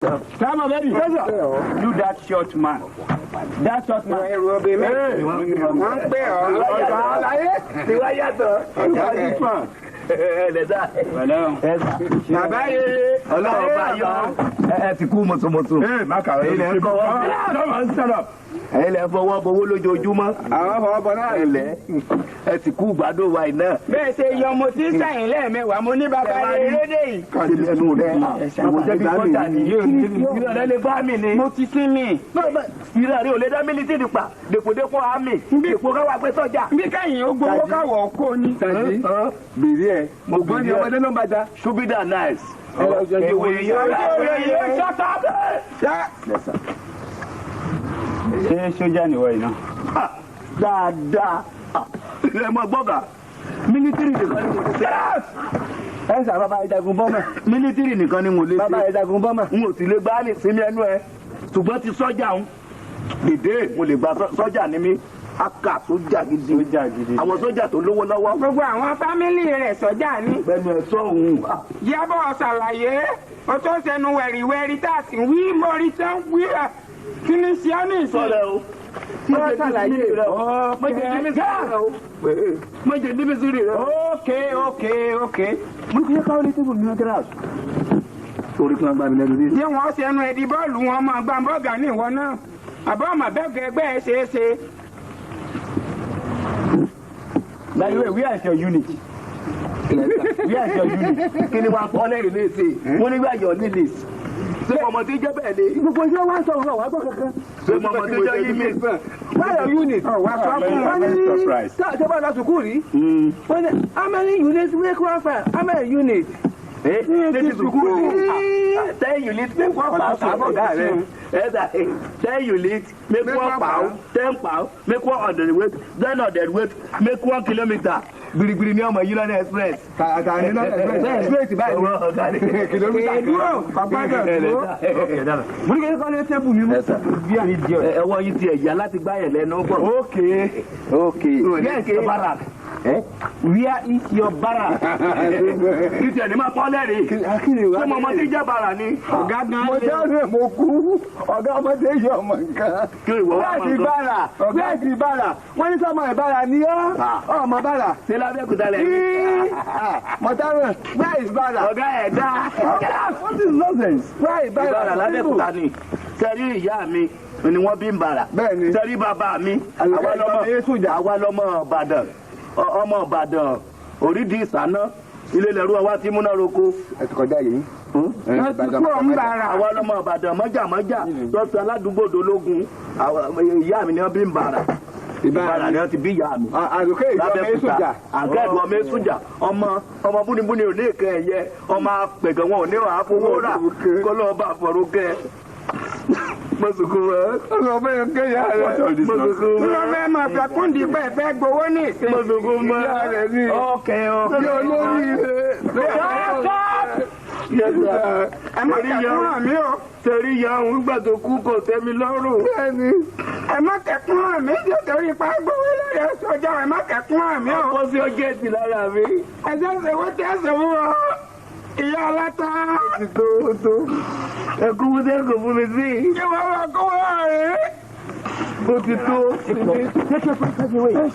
Come on, baby. You that short man. That short man. Ẹlẹ́ fọwọ́ bowó lójoojúmọ́. Àwọn fọwọ́ bọ̀ náà ilẹ̀. Ẹ ti kú gbádùn wa iná. Bẹ́ẹ̀ ṣe yọ mo ti sẹ́yìn lẹ́ẹ̀mẹ́wàá mo ní bàbá rẹ̀ rédè yìí. Kàdé ẹnu rẹ̀. Mo jẹ́ bí kọ́tà nìyí. Ìrọ̀lẹ́ lè bá mi ni. Mo ti sí mi. Ìrọ̀lẹ́ ò lè dá mílítìrì pa. Dèpòdépò àmì. Dèpò káwá pé sọ́jà. Bí kẹ́yìn ó gbowó káwọ̀ kó ní. Bèrè ẹ̀. Mo gbọ́ ní ọmọdé ló ń bàjá. Ṣubídà nice. Ṣé sójà ni wọ́n yìí náà? Dáadáa. Ẹ mọ gbọ́gà. Mílítírì nìkan ni mo ti ṣe. Ẹ sà bàbá ìjagun bọ́mà. Mílítírì nìkan ni mo lè ṣe. Bàbá ìjagun bọ́mà. N ò sì lè gbá ní sinmi ẹnu ẹ. Ṣùgbọ́n ti sọ́jà ń. Dèdè mo lè gba sọ́jà ní mi. Aka sójà gidi. Àwọn sójà tó lówó lọ́wọ́. Gbogbo àwọn fámìlì rẹ̀ sọ́jà ni. Bẹ́ẹ̀ni ẹ sọ òun. Yábọ̀ ṣàlàyé. O tó ṣẹnu wẹ̀rìwẹ̀rì tá a sì wí mórí tán wí à. Kí ni ṣe á ní ìsọ̀rọ̀ o? Tí wọ́n ṣàlàyé rẹ̀ o. Mọ̀jẹ̀ níbi sí rẹ̀ o. Okay. Mo ní kí ẹ káwọ́ ní tébùlù ní ọjọ́ náà. Orí kan gbà mí lẹ́nu rí. Ṣé wọ́n ṣe ẹnu ẹ̀dí bọ́ọ̀lù wọn máa gba bọ́ọ̀gà ní ìwọ náà? Àbọ̀ ọmọ bẹ́ẹ̀ ẹgbẹ́ ẹ ṣe é ṣe. By the way, where is your unit? Where is your unit? Kí ni wàá kọ́ lẹ́rìí lè ṣe? Wọ́n ní where your unit is. Ṣé ọmọdé jẹ́ bẹ́ẹ̀ ni? Gbogbo iṣẹ́ wá sọ̀rọ̀ wá gbọ́ kankan. Ṣé ọmọdé jẹ́ yí mi? Where your unit? Wà á fún wọn ní ṣọ́ọ̀bù lọ sùkúù rí. Wọ́n ní how many units make one file? How many units? Ní sùkúù rí. 10 units make one file. Àbọ̀dá rẹ̀. 10 units make one file. 10 file make one hundredweight. 10 hundredweight make 1 kilometre. Gbirigbiri ni ọmọ yìí lọ́nà express. Kàkà ní lọ́nà express. Straight báyìí. Kìlómítà dúró. Pàpà náà dúró. Mo ní kí ẹ kọ́ ní tẹ́bù mi mú. Ẹ̀wọ́ yìí ti ẹ̀yà láti gbá yẹn lẹ́nu bọ̀. Okay. Yes, your barrack. Where is your barrack? Kí tiẹ̀ ní máa pọ́ lẹ́rìí. Ṣé mo ọmọdé jẹ́ bàrà ni? Ọ̀gá gan-an. Mo dáhùn mo kú. Ọ̀gá ọmọdé yọ ọmọ nǹkan. Kí ìwọ wà mọ̀ nǹkan? Bẹ́ẹ̀ ti bàrà. Wọ́n ní sọ́mọ ìbàrà ni ọ́. Ọmọ bàrà. Ṣé lábẹ́kúta lẹ̀ ní? Mọ̀tàrún. Where is bàrà? Ọ̀gá ẹ̀ dá. What is nonsense? Where is bàrà? Ìbàrà lábẹ́kúta ni. Sẹ́rí ìyá mi ni wọ́n bí ń bàrà. Bẹ́ẹ̀ni. Sẹ́rí bàbá mi. Àwa lọ́mọ Ìbàdàn. Ọmọ Ìbàdàn orídìí ìsáná ilé lẹ́rú ọwá tí múná roko. Ẹ ti kọjá yìí. Àwa lọ́mọ Ìbàdàn mọ́jà lọ́sọ̀ aládùúgbò dológun ìyá mi ni wọ́n bí ń bàrà. Ìbàrà ni wọ́n ti bí ìyá mi. Lábẹ́kúta àgẹ́dù ọmọ èsùjà ọmọ búnibúni ò ní ìkẹ́ ẹ̀yẹ ọmọ apẹ̀gẹ̀ wọn ò ní wàá fowó rà kó lọ́ọ́ bá fọ̀rọ̀ kẹ́. Mọ̀sùkúmọ̀ ọmọ ẹ̀ ń kéyà rẹ̀. Mọ̀sùkúmọ̀ ọmọ ẹ̀ máa fẹ́ kúndì pẹ́ fẹ́ gbowó ní ìsìn. Mọ̀sùkúmọ̀ ìyá rẹ̀ ní. Ọ̀kẹ́. Bí olórí rẹ̀. Ẹ má kẹ́kún àmì o. Torí ya òun gbà tó kú kò tẹ́mi lọ́rùn. Bẹ́ẹ̀ni. Ẹ má kẹ́kún àmì jẹ́ torí ipá gbowó lórí ẹ̀sọ́ ọjà ẹ má kẹ́kún àmì o. Àpò sí ọjọ́ èsì lára mi. Ẹ̀jẹ̀ ṣèwọ́ tẹ́ ṣèwọ́ ọ. Ìyá aláta. Tó. Ẹkú wúdé kò fún mi sí. Ṣé wọ́n wá kó wá rẹ̀? Ó ti tó.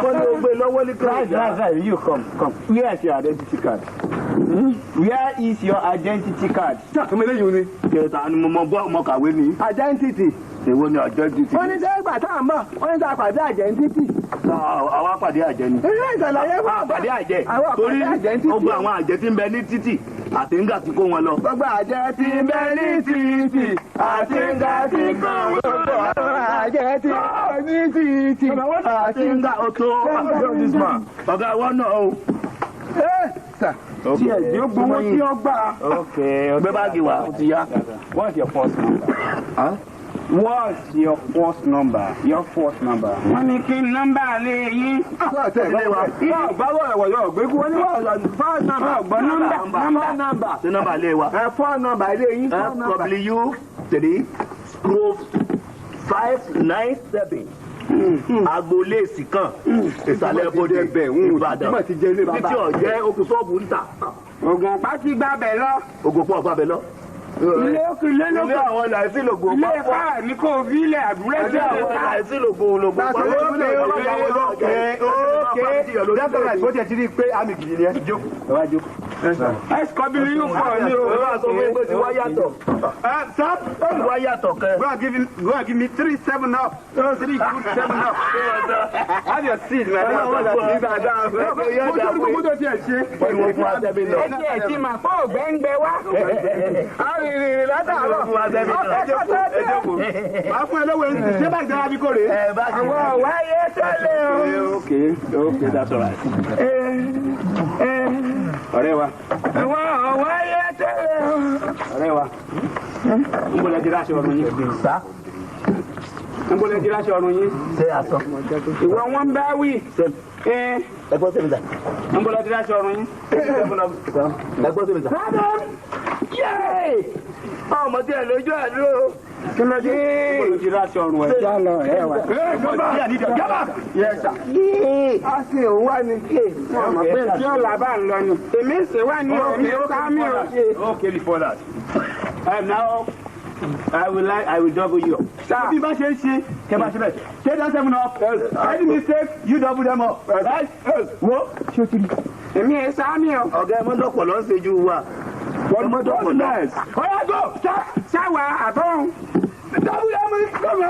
Wọ́n ní o gbé lọ́wọ́ ní kíláàsì. You come. Where is your identity card? Where is your identity card? Ṣàkóso eléyìí ni. Kẹta ni mo bọ́ ọmọ kàwé ni. Identity. Èwo ni identity? Wọ́n ní sẹ́yìn gbà tá à ń bọ̀, wọ́n ní sẹ́ àpàdé identity. Àwa àpàdé àjẹ́ ni. Ilé ìṣàlàyé fún àpàdé àjẹ́. Torí gbogbo àwọn àjẹ́ tí ń bẹ ní títì àti ńgà tí kó wọn lọ. Gbogbo àjẹ́ tí ń bẹ ní títì àti ńgà tí kó wọn lọ. Gbogbo àjẹ́ tí ń bẹ ní títì àti ńgà tó. Ọ̀gá wọn náà o. Tí ẹ̀ yóò gbowó tí ó gbà. Gbé báàgì wa. What's your first number? Huh? What's your first number? Your first number. Wọ́n ní kí nọ́mbà lè yín. Báwo ẹ̀wọ̀ yóò gbé kú wọ́n ní wọ́n lọ first number. Ọ̀gbọ́n nọ́mbà. Ṣé nọ́mbà lè wa? First number lè yín. W3 scroll 597. Agboolé èsì kan ìsàlẹ̀ bòde Ìbàdàn títí ọ̀jẹ́ okùn sọ́ọ̀bù ń tà. Ògùn pa ti gbàbẹ̀ lọ. Ògùn pọ̀ gbàbẹ̀ lọ. ilé àwọn làìsí lògbò ilé ká ní kò fi ilẹ̀ àdúrà ilé àwọn làìsí lògbò that's all right bó tiẹ̀ ti rí i pé àmì gidi ni ẹ jókòó. ẹsikọbìlì yóò pọ̀ ní o. ẹ wá sọ fún mi pé ti wá yàtọ̀. Stop. ti wá yàtọ̀ kẹ. Go and give me 3 7-Up. 3 good 7-Up. Have your seat, man. Mo ti ẹ̀ ṣe. Ìwọ fún Adébí lọ. ẹ tiẹ̀ ti mà fọ́ ògbẹ́ngbẹ́ wá. arìnrìn látàárọ̀. ẹ jókòó. Màá fún ẹ lọ́wọ́ ẹ̀ ń ṣe báyìí dára bí kò rè é. àwọn wáyé tẹ́lẹ̀ o. Okay, that's all right. Ọ̀rẹ́ wa. àwọn wáyé tẹ́lẹ̀ o. Ọ̀rẹ́ wa. N bọ̀lẹ̀ ti ráṣọ ọ̀run yín. Sá. N bọ̀lẹ̀ ti ráṣọ ọ̀run yín. Ṣé àtọ? ìwọ wọn bá wí. Ẹ gbọ́ sẹ́mi sà. N bọ̀lẹ̀ ti ráṣọ ọ̀run yín. Ẹ gbọ́ sẹ́mi sà. Yéé! Ọmọ tí ẹ lójú ẹ ló. kí ló dé. N bọ̀lẹ̀ ti ráṣọ ọ̀run ẹ̀. já lọ ẹ wá. Yes, sir. a sì ń wá ní. tí ó là bá ń lọ ni. èmi ń ṣe wá ní omi sámi o. Okay, before that. Now, I will double you up. Bí bá ṣe ń ṣe, kẹ bá ṣe bẹ́ẹ̀. Ṣé dá 7-Up? Any mistake, you double them up. Right? Wo? Ṣé o ti rí? èmi ń sámi o. Ọ̀gá ẹ mọ́tòpọ̀ ló ń ṣe ju wa. Wọ́n mọ́ double nice. ọ̀yá go. ṣáwa àbọ̀n. Double them up. Come on.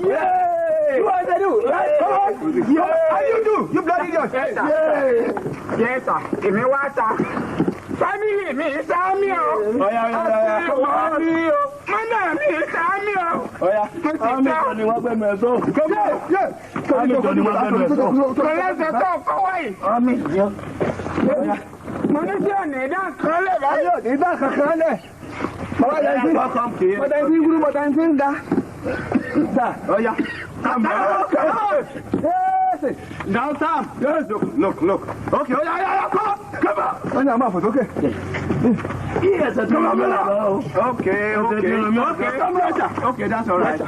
Yay! You want to do? Right? Come on. Yeah. How you do? You bloody idiot. Yes, sir. Èmi wá ta. Fámìlì mi sámi o. Ọ̀yá. Ọ̀sẹ̀ mi o. Mọ́nà mi sámi o. Ọ̀yá. Àwọn mẹ́jọ ni wọ́n gbẹ́nu ẹ̀ sọ. Àwọn mẹ́jọ ni wọ́n gbẹ́nu ẹ̀ sọ. Kò lẹ́sẹ̀ tó kọ́wọ́ yìí. Àwọn mẹ́jọ. Mo ní sí ọ̀nà ìdá kan lè báyìí. Ìdá kankan lẹ̀. Ọ̀yá yẹn sí. Mọ̀tà ń fi gúrú, mọ̀tà ń fi ń ga. Ọ̀yá. Now, Sam. Yes, look. Okay, come on. Wọ́n yà máa fò sókè. Ẹsẹ̀ tó lọ mẹ́la. Okay. Okay, that's all right.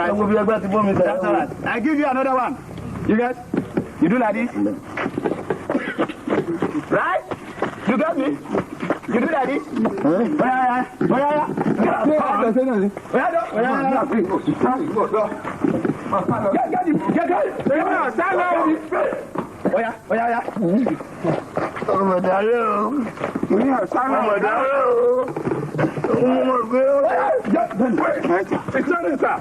Ẹ wo bí ẹgbẹ́ ti bọ́ mi sẹ́. That's all right. I give you another one. You get? You do like this. Right? You get me? You do like this. Oya. Oya. Ọmọdé o. Ọmọdé o. Ọmọ gbé o. Ìsọ́ni sà.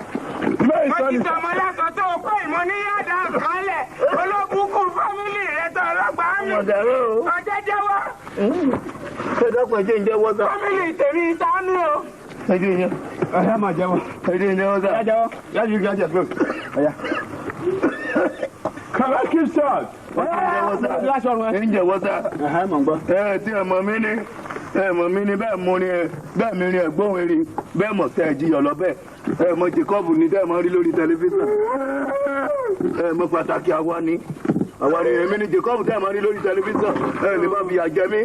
Mo ti tọmọ lẹ́kọ̀ọ́ tó kó ìmọ̀ ní yàrá àkọọ́lẹ̀. Olóbùkún fámìlì rẹ̀ tó ọlọ́pàá mi. Ọmọdé o. Ọjọ́ jẹ́wọ́. Ṣé dọ́pọ̀ ẹjẹ́ ń jẹ́ wọ́sà? Fámìlì tèmi sámi o. Ẹjẹ́ ìyẹn. Ọ̀yá máa jẹ́wọ́. Ẹjẹ́ ìyẹn wọ́sà. Ọ̀yá jẹ́wọ́. Yájú kí á jẹ́ close. Ọ̀yá. Come on, keep short. Ẹ̀ńjẹ̀ wọ́sà. Tí ẹ̀mọ̀ mi ní bẹ́ẹ̀ mú ni bẹ́ẹ̀ mi rin ẹ̀gbọ́n rí bẹ́ẹ̀ mọ̀ tẹ́ ẹ̀ jiyọ̀ lọ bẹ́ẹ̀ ẹ̀mọ̀ Jacob ní tẹ́ ẹ̀ mọ̀ rí lórí tẹlifíṣàn ẹ̀mọ̀ pàtàkì àwa ni èmi ni Jacob tẹ́ ẹ̀ mọ̀ rí lórí tẹlifíṣàn ẹ̀ ní bá fi àjẹ mí.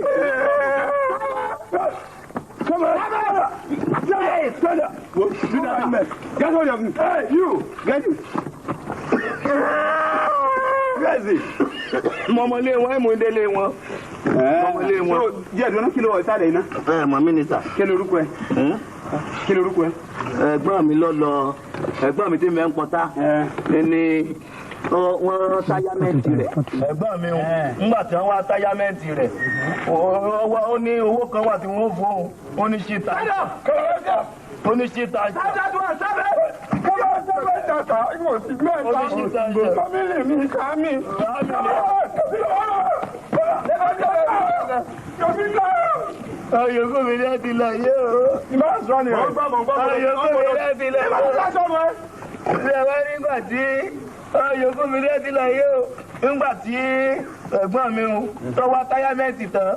Mọ̀mọ́lé wọn ẹ̀mọ̀délé wọn. Mọ̀mọ́lé wọn. Díẹ̀ dúró kí ló wọ̀ ìsàlẹ̀ iná. Mọ̀ mínísítà. Kí lorúkọ ẹ? Kí lorúkọ ẹ? Ẹ̀gbọ́n mi ẹ̀gbọ́n mi tí mi ń pọtá ni wọ́n táyámẹ́ǹtì rẹ̀. Ẹ̀gbọ́n mi ńgbà tí wọ́n wá táyámẹ́ǹtì rẹ̀ ó ní owó kan wà tí wọ́n fún ó ní ṣíta. Ó ní ṣíta. Fámìlì mi sámi. Ayọ̀kọ́ mi ní ti lọ yé o. Ìbá sọ ni rẹ̀. Ayọ̀kọ́ mi ní ti lọ yé o. Ṣé wá nígbà tí ayọ̀kọ́ mi ní ti lọ yé o. Nígbà tí ẹ̀gbọ́n mi tó wá táyámẹ́ǹtì tán,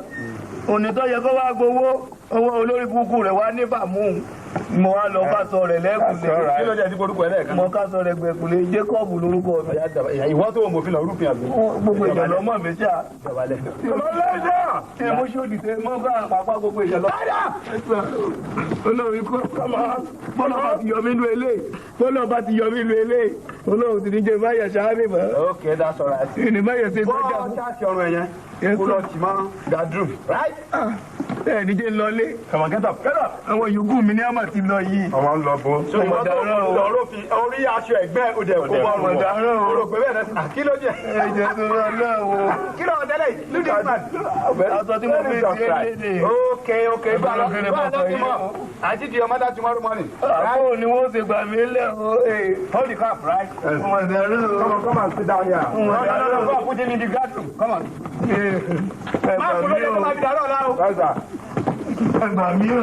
òní tó yẹ kó wá gbowó owó olórí kúkú rẹ̀ wá ní bàmú. mo wá lọ kásọ rẹ̀ lẹ́kùnlé. Kí ló dé ti porúkọ ẹ lẹ́ẹ̀kan? Mo kásọ rẹ̀ gbẹ̀kùnlé Jacob lórúkọ mi. Ìwọ tó mọ̀ fi lọ rúfin àgbẹ̀. Gbogbo ìjọba mọ̀ mi ṣá. Ọlọ́lẹ́dà. Ẹ mo ṣòdì tẹ mọ́ bá àpapọ̀ gbogbo ìjọba. Olórí kọ́ bọ́lá bá ti yọ mí lu eléyìí. Bọ́lá bá ti yọ mí lu eléyìí. Olórí ti ní jẹ́ báyọ̀ ṣáábì mọ́. Okay, that's all right. Ìní báyọ̀ ṣe gbọ́jà Bọ́ ṣáàṣì ọrùn ẹ̀yẹn. Kó lọ tì mọ́ gadroom. Right? ẹ níjẹ́ lọlé. Come on, get up. Get up. Àwọn yòókù mi ní àmà ti lọ yìí. Ọmọ ń lọ bó. So ìwọ tó lọ fi orí aṣọ ẹ̀gbẹ́ òde kó bọ́ ọrùn bọ̀. O rò pé bẹ́ẹ̀ náà kí ló jẹ́? Ẹ̀jẹ̀ tó lọ náà wo. Kí ló tẹ́lẹ̀ yìí? Look at man. Aṣọ tí mo fi ti ẹ́ léde. Okay. Bá a lọ sí mọ́. Àti di ọmọ dá tomorrow morning. Àbò ni wọ́n ṣe gbà mí lẹ̀ o. Hold the cap, right? Ọmọ ìdàrú. Come on, sit down here. No, go put him in the guardroom. Come on. Má kúrò lè kọ́ máa fi dàrọ́ ọ̀la o. Ẹgbà mí o.